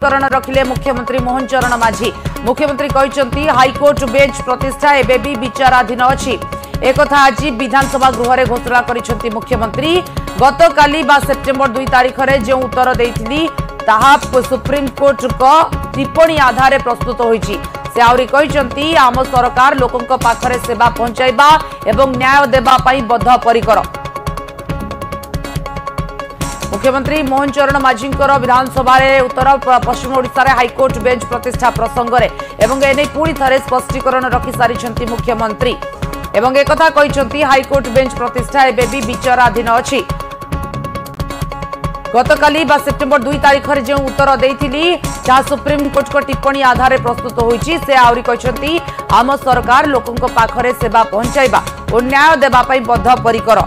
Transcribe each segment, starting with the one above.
स्पष्टीकरण रखिले मुख्यमंत्री मोहन चरण माझी। मुख्यमंत्री कहते हाईकोर्ट बेंच प्रतिष्ठा एबे भी विचाराधीन अछि। एक आज विधानसभा गृह में घोषणा करिसेंती मुख्यमंत्री। गत काली बा सेप्टेम्बर 2 तारिख रे जो उत्तर देइथिली ताहा सुप्रीम कोर्ट को टिप्पणी आधार प्रस्तुत होईछि। से आउरी कहते आम सरकार लोकंक पाखरे सेवा पहुंचाइबा एवं न्याय देबा पई बद्धपरिकर। मुख्यमंत्री मोहन चरण माझी विधानसभा उत्तर पश्चिम ओडिशा रे हाईकोर्ट बेंच प्रतिष्ठा प्रसंग रे एवं एने पुणी थरे स्पष्टीकरण रखि सारिछंती मुख्यमंत्री एवं एक कथा कहते हाईकोर्ट बेंच प्रतिष्ठा एबे भी विचाराधीन अछि। गतकाली बा सेप्टेम्बर 2 तारिख रे जो उत्तर देइथिली जहाँ सुप्रीम कोर्ट को टिप्पणी आधार प्रस्तुत होईछि। से आउरी कहते आम सरकार लोकंक पाखरे सेवा पहुंचाइबा और न्याय देबा पई बद्धपरिकर।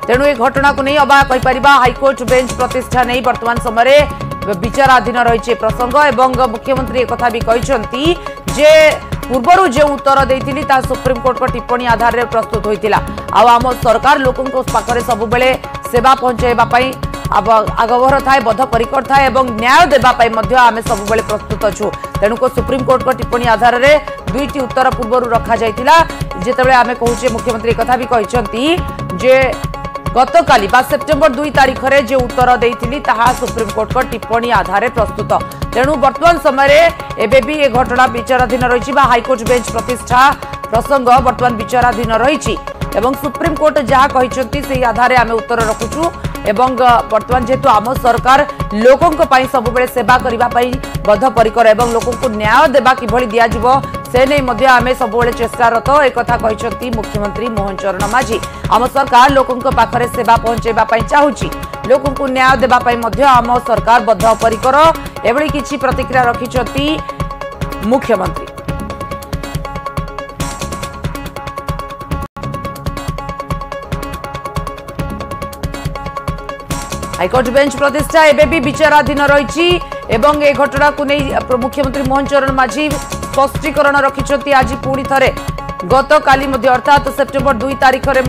तेणु ए घटना को नहीं अबा कहीपर हाईकोर्ट बेंच प्रतिष्ठा नहीं वर्तमान समय विचाराधीन रही प्रसंग एवं मुख्यमंत्री एक भी कहते जे पूर्वर जो उत्तर देइथिली ता सुप्रीम कोर्ट को टिप्पणी आधार रे प्रस्तुत होइतिला। आम सरकार लोकंक पाखरे सब बेले सेवा पहुंचाइबा पई आगभर थाए बद्धपरिकर थाए एवं न्याय देबा पई मध्य आमे सब बेले प्रस्तुत अछु। तेणु को सुप्रीम कोर्ट को टिप्पणी आधार रे दुईटी उत्तर पूर्वर रखा जाइतिला। जेतेबेले आमे कहूचे मुख्यमंत्री कथा भी कहचंती जे गतकाली बा सेप्टेम्बर 2 तारिख रे जो उत्तर देइथिली ताहा सुप्रीम कोर्ट को टिप्पणी आधार प्रस्तुत। तेणु वर्तमान समय एबे भी ए घटना विचाराधीन रही हाईकोर्ट बेंच प्रतिष्ठा प्रसंग वर्तमान विचाराधीन रही एवं सुप्रीम कोर्ट जहाँ कहते से आधार आम उत्तर रखुचु एवं वर्तमान जेहेतु आम सरकार लोकों सब बेले सेवा करने बद्धपरिकर एवं लोकों को न्याय देवा किभली दियाजिवो से नहीं मध्य आमे सब बेले चेष्टारत एक कथा कहते मुख्यमंत्री मोहन चरण माझी। आम सरकार लोकों पाखरे सेवा पहुंचाइबा पई चाहूची लोकों को न्याय देबा पई मध्य आम सरकार बद्धपरिकर एभली किछि प्रतिक्रिया रखिछथि मुख्यमंत्री। हाईकोर्ट बेंच प्रतिष्ठा एबे भी विचाराधीन रही एवं ए घटना को नहीं मुख्यमंत्री मोहन चरण माझी स्पष्टीकरण रखिछथि। आज पुणी थरे गत काली अर्थात सेप्टेम्बर 2 तारिख रे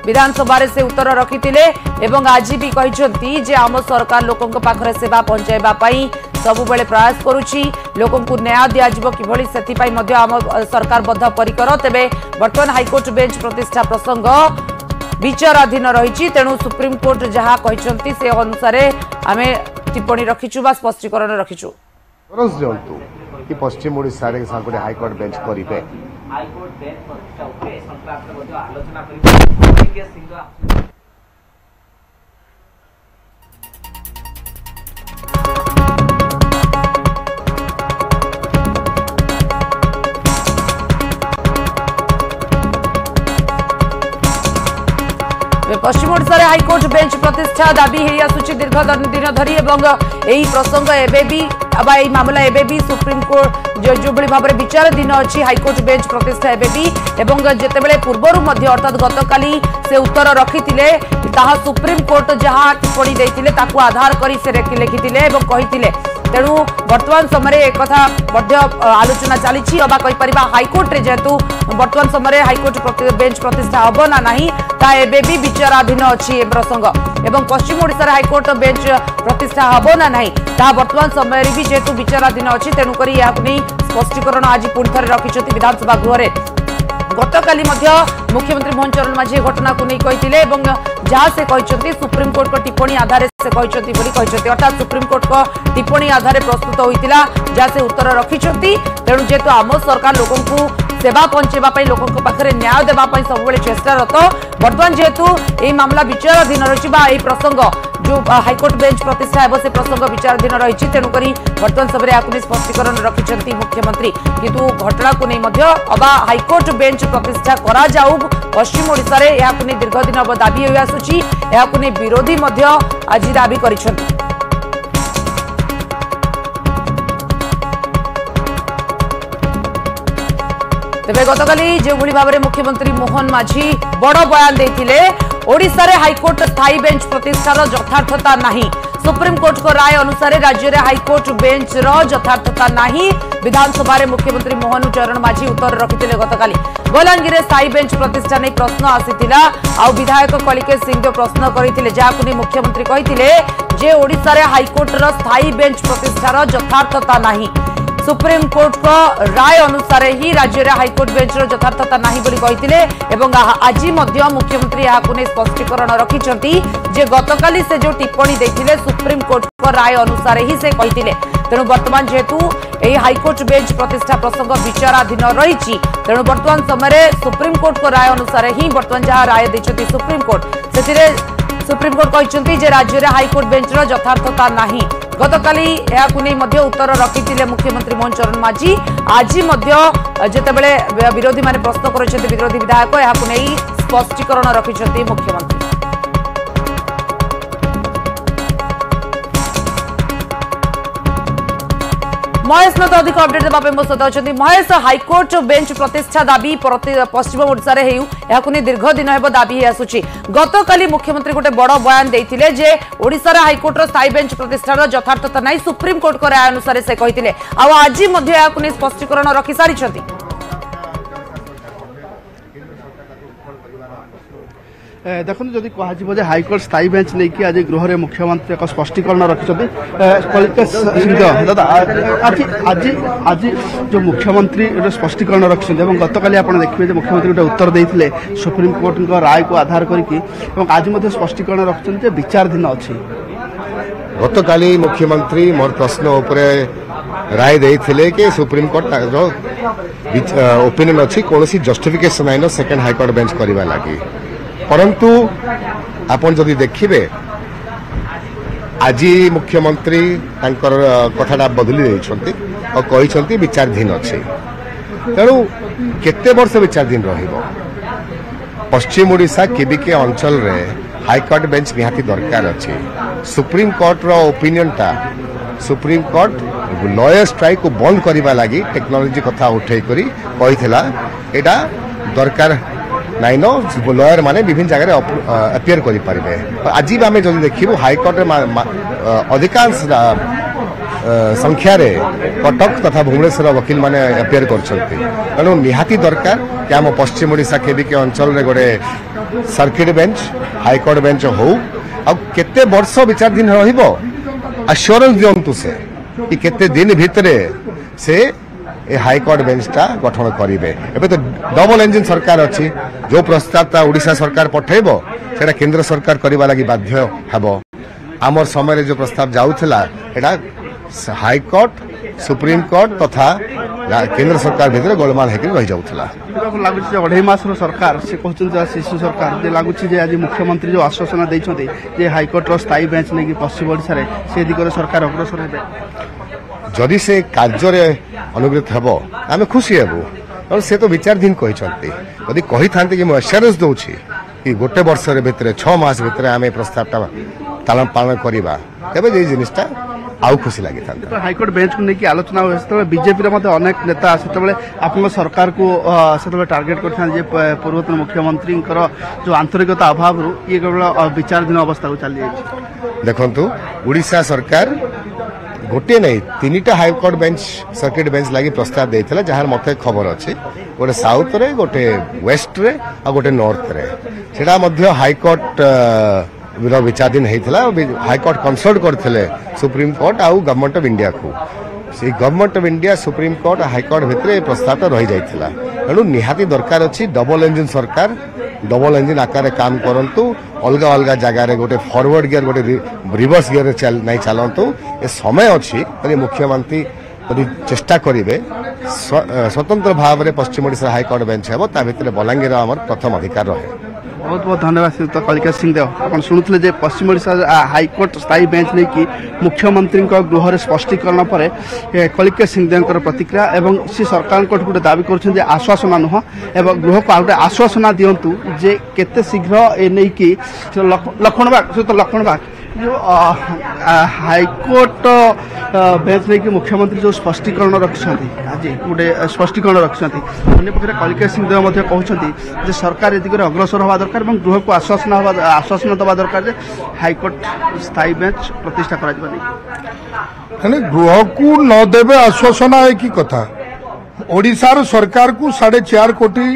विधानसभा से उत्तर रखिथिले एवं आज भी कहते जे आम सरकार लोकों पाखरे सेवा पहुंचाइबा पई सब बेले प्रयास करुछि लोकों को न्याय दियाजिवो किभली सेथिपई मध्य आम सरकार बद्धपरिकर। तेबे वर्तमान हाईकोर्ट बेंच प्रतिष्ठा प्रसंग विचाराधीन रही। तेणु सुप्रीम कोर्ट जहाँ कहते से अनुसार आम टिप्पणी रखीचु बा स्पष्टीकरण रखीचु। कि पश्चिम ओडिशा रे सागुडे हाईकोर्ट बेंच करिवे हाईकोर्ट बेंच प्रतिष्ठा उपरे संक्रांत मध्ये आलोचना करिवे। पश्चिम ओडिशा रे हाईकोर्ट बेंच प्रतिष्ठा दाबी हेई आसुची दीर्घ दिन धरी एवं एही प्रसंग एबे भी अबा एही मामला एबे भी सुप्रीम कोर्ट जो बड़ी भाव में विचाराधीन अच्छी हाईकोर्ट बेंच प्रतिष्ठा एबे भी एवं जेतेबेले पूर्वरु मध्य अर्थात गतकाली से उत्तर रखिथिले ताहा सुप्रीम कोर्ट जहाँ टिप्पणी देइथिले ताकू आधार करी से लिखिथिले एवं कहिथिले। तेणु वर्तमान समय एक कथा आलोचना चली अबा कहीपर हाईकोर्ट रे जेहेतु वर्तमान समय हाईकोर्ट बेंच प्रतिष्ठा हम ना नहीं ता एबे भी विचाराधीन अच्छी प्रसंग एवं पश्चिम ओडिशा हाईकोर्ट बेंच प्रतिष्ठा हम ना नहीं ता वर्तमान समय भी जेहेतु विचाराधीन अच्छी तेणुक स्पष्टीकरण आज पुणी थे रखिंट विधानसभा गृह। गतकाली मुख्यमंत्री मोहन चरण माझी घटना को नहीं कहते जहाँ से कहते सुप्रीम कोर्ट को टिप्पणी आधार से कहते अर्थात सुप्रीम कोर्ट को टिप्पणी आधार प्रस्तुत होता जहाँ से उत्तर रखिंट। तेणु जेहेतु आम सरकार लोकों को सेवा पहुंचाइबा लोकों पाखरे न्याय देवाई सब चेष्टारत बर्तमान जेहेतु यह मामला विचाराधीन रही प्रसंग जो हाईकोर्ट बेंच प्रतिष्ठा है से प्रसंग विचाराधीन रही तेणुक बर्तमान समय आपको स्पष्टीकरण रखिंट मुख्यमंत्री। किंतु घटना को नहीं अबा हाईकोर्ट बेंच प्रतिष्ठा करा जाऊ पश्चिम ओडिशा रे या दीर्घ दिन हम दाबी हो आसुची विरोधी आज दाबी करिसेंती। तेबे गतकाली जो भाव में मुख्यमंत्री मोहन माझी बड़ बयान देते ओडिशा रे हाईकोर्ट स्थायी बेंच प्रतिष्ठार यथार्थता नहीं सुप्रीम कोर्ट को राय अनुसार राज्य में हाईकोर्ट बेंच यथार्थता नहीं विधानसभा रे मुख्यमंत्री मोहन चरण माझी उत्तर रखिते गतकाली बलांगीर स्थायी बेंच प्रतिष्ठा नहीं प्रश्न आसीथिला आ विधायक कलिकेश सिंह प्रश्न करते जहाँ मुख्यमंत्री कहते जे ओडिशा रे हाईकोर्ट रो स्थायी बेंच प्रतिष्ठार यथार्थता नाही। सुप्रीम कोर्ट को राय अनुसार ही राज्य रे हाईकोर्ट बेंच रो यथार्थता नाही बोली कहिथिले एवं आज मध्य मुख्यमंत्री याकु नै स्पष्टीकरण रखिछंती जे गतकाली से जो टिप्पणी दैथिले सुप्रीम कोर्ट को राय अनुसार ही से कहिथिले। तेणु वर्तमान जेहेतु यही हाईकोर्ट बेंच प्रतिष्ठा प्रसंग विचाराधीन रही तेणु वर्तमान समय सुप्रीम कोर्ट को राय अनुसार ही वर्तमान जहां राय देछंती सुप्रीम कोर्ट से सुप्रीम कोर्ट कहते जे राज्य में हाईकोर्ट बेंच यथार्थता नाही। गतकाली उत्तर रखिथिले मुख्यमंत्री मोहन चरण माझी। आज जितेबाला विरोधी माने प्रश्न कर विरोधी विधायक यहां नहीं स्पष्टीकरण रखिछंती मुख्यमंत्री। महेश न तो अधिक अपडेट देवाई मो सहित अच्छा महेश हाईकोर्ट बेंच प्रतिष्ठा दाबी पश्चिम ओडिशा रे दीर्घ दिन हेब दाबी आसुची। गतकाली मुख्यमंत्री गोटे बड़ बयान देइथिले जे ओडिशा रे हाईकोर्ट रो स्थायी बेंच प्रतिष्ठार यथार्थता नहीं सुप्रीम कोर्ट को राय अनुसार से कहिथिले आ आज मध्य स्पष्टीकरण रखि सारिछंती। देखो जदि कह हाईकोर्ट स्थायी बेंच नहीं कि आज गृह में मुख्यमंत्री एक स्पष्टीकरण रखिंट दादा आज आज आज जो मुख्यमंत्री स्पष्टीकरण रखिंट गतकाली आप देखिए मुख्यमंत्री गोटे उत्तर देते सुप्रीम कोर्ट राय को आधार करके आज स्पष्टीकरण रखिंट विचाराधीन अच्छी। गतकाली मुख्यमंत्री मोर प्रश्न उपरे राय देते कि सुप्रीम कोर्ट ओपिनियन अच्छी कौन justification nine second high court bench करने लगी परंतु आपन जदि देखिबे आज मुख्यमंत्री कथाटा बदली देइछंती और कहिछंती विचाराधीन अच्छे। तेणु केते वर्ष विचाराधीन रहिबो पश्चिम ओडिशा केबिके अंचल रे हाईकोर्ट बेंच निहाती दरकार अच्छे। सुप्रीम कोर्ट रो ओपिनियन टा सुप्रीम कोर्ट लॉयर स्ट्राइक को बंद करने लगी टेक्नोलोजी कथा उठे करी कहिथिला एटा दरकार नाइन लॉयर माने विभिन्न जगह अपियर करि परिबे। आज भी आम जब देखू हाईकोर्ट अधिकांश संख्यार कटक तथा भुवनेश्वर वकिल माने अपियर कर निहाती दरकार कि आम पश्चिम ओडिशा केबिके अंचल रे गोटे सर्किट बेंच हाईकोर्ट बेंच हो केते वर्ष विचाराधीन रहिबो आश्योरेंस दियंतु से कि केते दिन भितरे से ए हाईकोर्ट बेंच टा गठन करेंगे। एबे तो डबल इंजिन सरकार अच्छी जो प्रस्ताव ओडिशा सरकार पठेबो सेटा केंद्र सरकार करबा लागि बाध्य हेबो। आमर समय जो प्रस्ताव जाउथला एटा हाईकोर्ट सुप्रीम कोर्ट तथा केंद्र सरकार भीतर गोलमाल हेकि रहि जाउथला। लगुच 2.5 मास सरकार से कहते शिशु सरकार लगुच आज मुख्यमंत्री जो आश्वासन देइछन्ते जे हाईकोर्ट रो स्थायी बेंच नहीं पश्चिम ओडिशा रे से दिगरे सरकार अग्रसर हेबे जदि से कार्य अनुगृत हेब आम खुशी हेबू और से तो विचाराधीन कहते यदि कही था कि मुझे एश्योरेंस दूची कि गोटे वर्ष भितर 6 मास भितर आम प्रस्तावटा तालन पालन करवा तेज ये जिनटा आउ खुशी लगी था। हाईकोर्ट बेंच को लेकिन आलोचना हुए बीजेपी अनेक नेता से आप सरकार को से टार्गेट कर पूर्वतन मुख्यमंत्री जो आंतरिकता अभाव ये केवल विचाराधीन अवस्था को चली जाए। देखु ओडिशा सरकार गोटे नहीं 3टा हाईकोर्ट बेंच सर्किट बेंच लगी प्रस्ताव देता जहां मत खबर अच्छे गोटे साउथ रे गोटे वेस्ट रे और गोटे नॉर्थ रे सेटा मध्य हाईकोर्ट विचाराधीन होता हाईकोर्ट कंसल्ट करते सुप्रीम कोर्ट आउ गवर्नमेंट ऑफ इंडिया को से government of India supreme court high court भितर प्रस्ताव रही जाता तेणु निहाती दरकार अच्छी डबल इंजिन सरकार डबल इंजिन आकार काम करंतु अलग अलग जगार गोटे फॉरवर्ड गियर गोटे रिवर्स गियर नहीं चलतु ए समय अच्छी यदि मुख्यमंत्री यदि चेष्टा करेंगे स्वतंत्र भाव में पश्चिम ओडिशा हाईकोर्ट बेंच हे भितर बलांगीर आमर प्रथम अधिकार रहे। बहुत बहुत धन्यवाद श्रीयुक्त कलिका सिंहदेव आप शुणुले पश्चिम ओडिशा हाईकोर्ट स्थायी बेंच नहीं कि मुख्यमंत्री गृह में स्पष्टीकरण पर कलिका सिंहदेव प्रतिक्रिया एवं सी सरकार गोटे दावी कर आश्वासना नुह एवं गृह को गोटे आश्वासना दिंतु जे केते शीघ्र ए नहीं कि लक्ष्मणबाग जो हाईकोर्ट बेंच नहीं कि मुख्यमंत्री जो स्पष्टीकरण रखिंट आज गोटे स्पष्टीकरण रखिंट अन्य पक्षे कलिका सिंहदेव कहते सरकार ए दिगरे अग्रसर हवा दरकार और गृह को आश्वासन दवा दरकार हाईकोर्ट स्थायी बेंच प्रतिष्ठा कर गृह को न देवे आश्वासना है कि कथा ओडिशार सरकार को 4.5 कोटी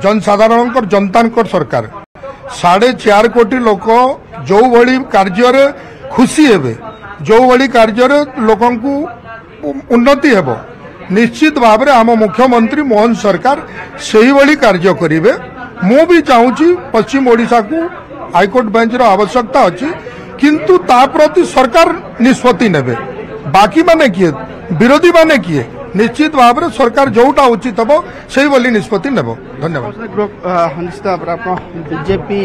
जनसाधारण जनता सरकार 4.5 कोटी लोक जो भली कार्य खुशी हेबे जो भली कार्य लोक उन्नति हेब निश्चित भाव में आम मुख्यमंत्री मोहन सरकार से ही कार्य करेंगे। मु भी चाहूँगी पश्चिम ओडिशा को हाईकोर्ट बेंच आवश्यकता अच्छी किंतु ता प्रति सरकार निष्पत्ति नेबे। बाकी माने किए विरोधी माने किए निश्चित भाव में सरकार जोटा उचित हम से ही निष्पत्ति नेब। धन्यवाद। निश्चित भाव आप बीजेपी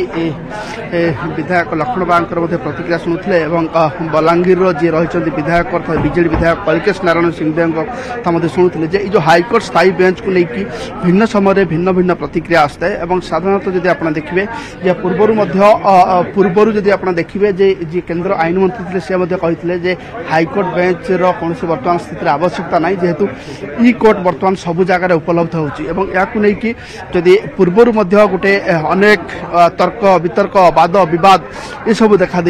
विधायक लक्ष्मण बांकर प्रतिक्रिया शुणुते बलांगीर जी रही विधायक बीजेडी विधायक कलिकेश नारायण सिंहदेव शुणुते जो हाईकोर्ट स्थायी बेंच को लेकिन भिन्न समय भिन्न भिन्न प्रतिक्रिया आसता है। साधारणतः जब आप देखिए पूर्वर जब आप देखिए जे केंद्र आईन मंत्री थे से कहते हाईकोर्ट बेंच कौन बर्तमान स्थित आवश्यकता ना जेहेतु इ कोर्ट बर्तमान सबु जगह उपलब्ध होती जदि पूर्वर गोटे अनेक तर्क वितर्क वाद बद ये सब देखा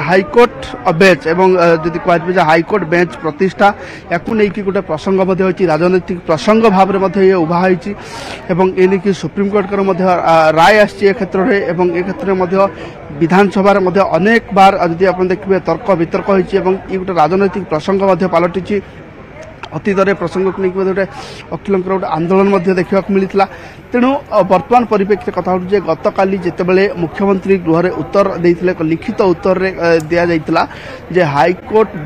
हाईकोर्ट बेंच जदि कह हाईकोर्ट बेंच प्रतिष्ठा या गोटे प्रसंग राजनैतिक प्रसंग भाव में उभा होती सुप्रीमकोर्ट राय आसी क्षेत्र में क्षेत्र में विधानसभा अनेक बार जदि आप देखिए तर्क वितर्क होती गोटे राजनैतिक प्रसंग पलटि अतीत प्रसंग को लेकिन गोटे अखिल गोटे आंदोलन देखा मिलता। तेणु वर्तमान परिप्रेक्षी कथा गत काली जितेबाला मुख्यमंत्री गृह उत्तर देते लिखित उत्तर दि जाता हाईकोर्ट